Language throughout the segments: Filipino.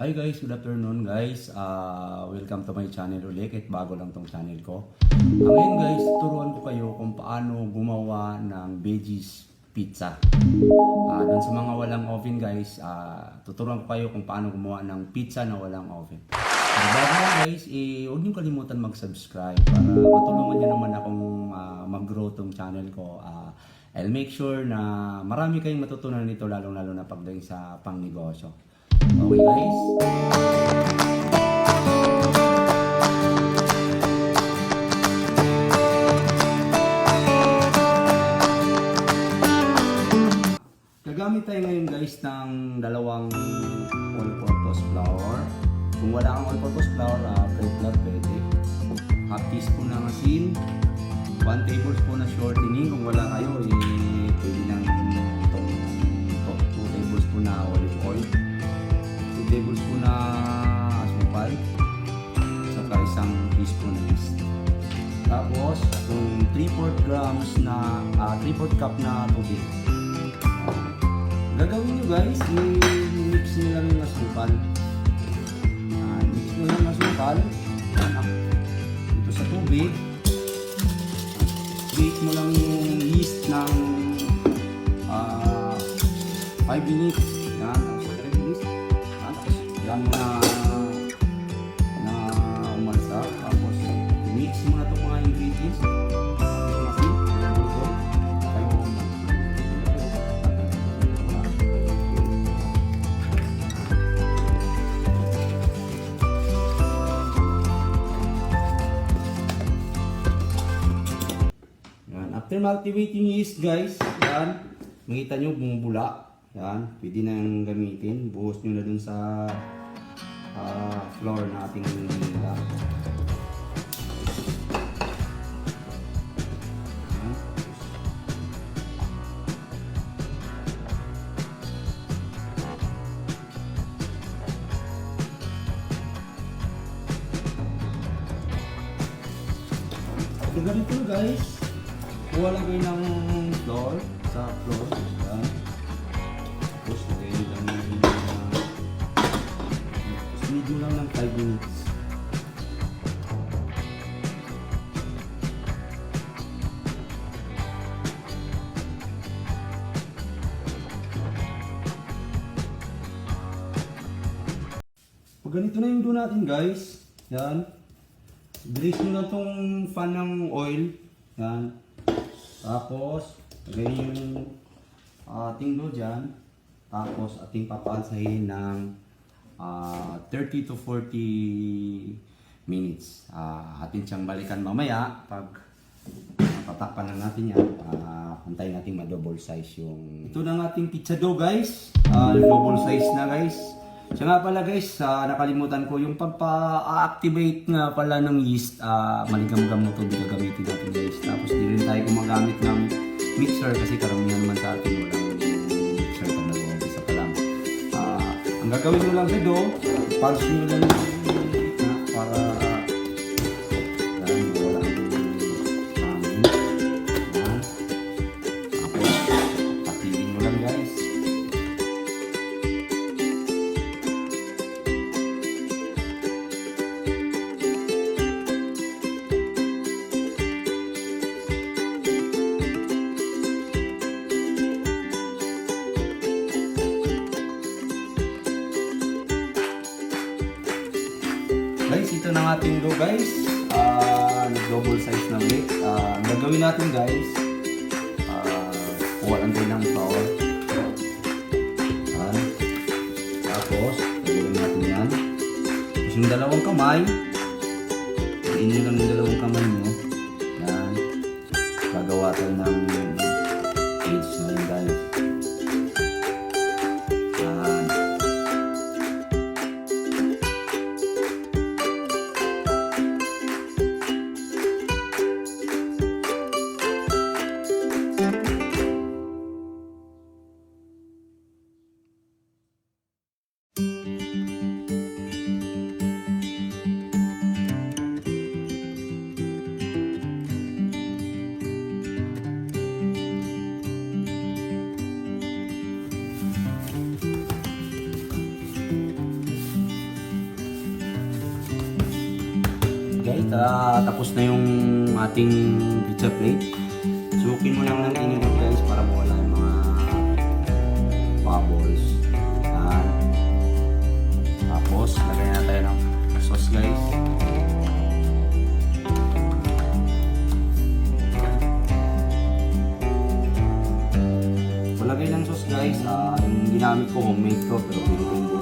Hi guys, good afternoon guys. Welcome to my channel ulit. Kahit bago lang tong channel ko. Ngayon guys, turuan ko kayo kung paano gumawa ng veggies pizza. Dun sa mga walang oven guys, tuturuan ko kayo kung paano gumawa ng pizza na walang oven. Pero bago lang guys, huwag niyo kalimutan mag-subscribe para matulungan niyo naman akong mag-grow tong channel ko. I'll make sure na marami kayong matutunan nito lalong-lalo na pagdating sa pangnegosyo. Okay guys? Gagamit tayo ngayon guys ng dalawang all-purpose flour. Kung wala kang all-purpose flour, fresh flour pwede. Half teaspoon ng asin, 1 tablespoon na shortening. Kung wala kayo, pwede lang itong 2 tablespoon na olive oil, 2 tablespoon na asukal, saka isang teaspoon na yeast. Tapos, kung 3/4 grams na 3/4 cup na tubig. Gagawin nyo guys, i-mix nyo lang yung asukal. Mix nyo lang yung asukal dito sa tubig. Bake mo lang yung yeast ng 5 minutes. Yan, tapos 3 minutes. Tapos yan mo na umalsa. Tapos mix mo na itong mga ingredients. After ma-activating yeast guys, yan, makita nyo bumubula. Yan, pwede na yung gamitin. Buhos nyo na dun sa flour na ating nila. So ganito guys. Kuha lang kayo ng flour sa floor. Yan. Tapos lagay nyo lang yung tapos medyo lang ng 5 minutes. Pag ganito na yung dough natin guys, yan. Grease nyo lang tong fan ng oil. Yan. Tapos, lagay yung ating dough dyan. Tapos, ating papansahin ng 30 to 40 minutes. Atin siyang balikan mamaya. Pag patakpan lang natin yan, antayin natin ma-double size yung... Ito na ang ating pizza dough guys. Double size na guys. Siya nga pala guys, nakalimutan ko yung pagpa-activate nga pala ng yeast, maligam-gam mo ito gagamitin natin guys. Tapos di rin tayo gumagamit ng mixer kasi karamihan naman sa atin walang mixer pag nag-umpisa pa lang. Ang gagawin mo lang sa dough, pulse nyo lang para wala hangin. Tapos patigin mo lang guys. Guys, ito na ating dough guys. Nag-double size na ulit. Ang gagawin natin guys, kuha lang tayo ng flour. Tapos, gagawin natin yan. Tapos yung dalawang kamay, iinin lang yung dalawang kamay mo. Yan. Gagawa tayo ng edge na yun guys. guys, tapos na yung ating pizza plate. Sukin mo lang ng init guys para mawala yung mga bubbles. Yan. Tapos, lagyan na tayo ng sauce guys. Palagay ng sauce guys, yung ginamit ko homemade ko pero pinipin ko.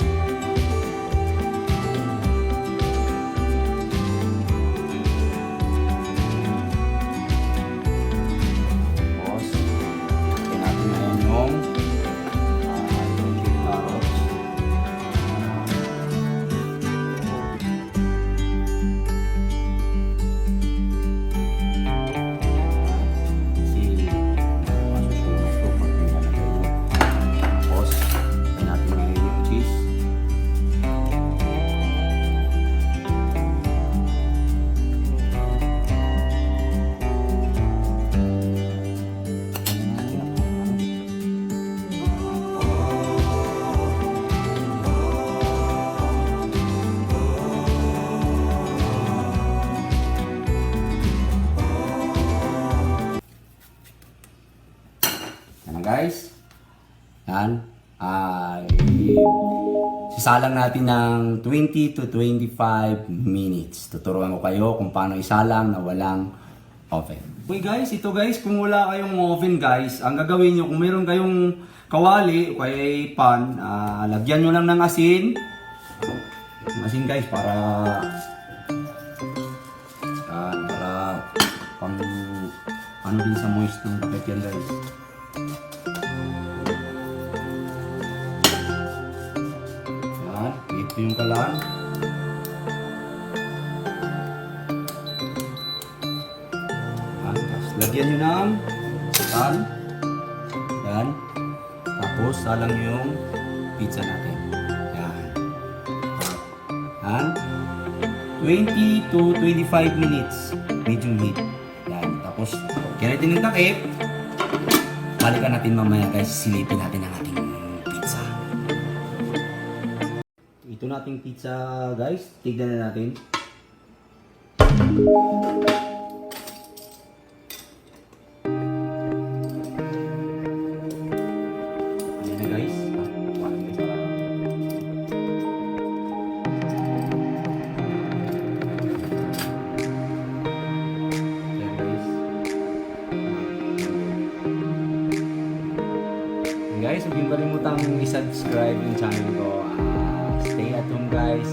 Guys, yan, sisalang natin ng 20 to 25 minutes. Tuturuan ko kayo kung paano isalang na walang oven. Okay guys, ito guys, kung wala kayong oven guys, ang gagawin nyo, kung meron kayong kawali o kaya pan, lagyan nyo lang ng asin. Asin guys, para pang ano din sa moist ng papet yan guys. Ito yung kalan. Tapos lagyan nyo ng sal. Yan. Tapos salang yung pizza natin. Yan. Yan. 20 to 25 minutes. Medium heat. Yan. Tapos kaya natin yung takip. Balikan natin mamaya guys. Silipin natin ang ating pizza. Ito nating pizza guys, tignan na natin. Ayan na guys. Ayan guys. Ayan guys, huwag yung kalimutang i-subscribe yung channel ko. Stay at home guys.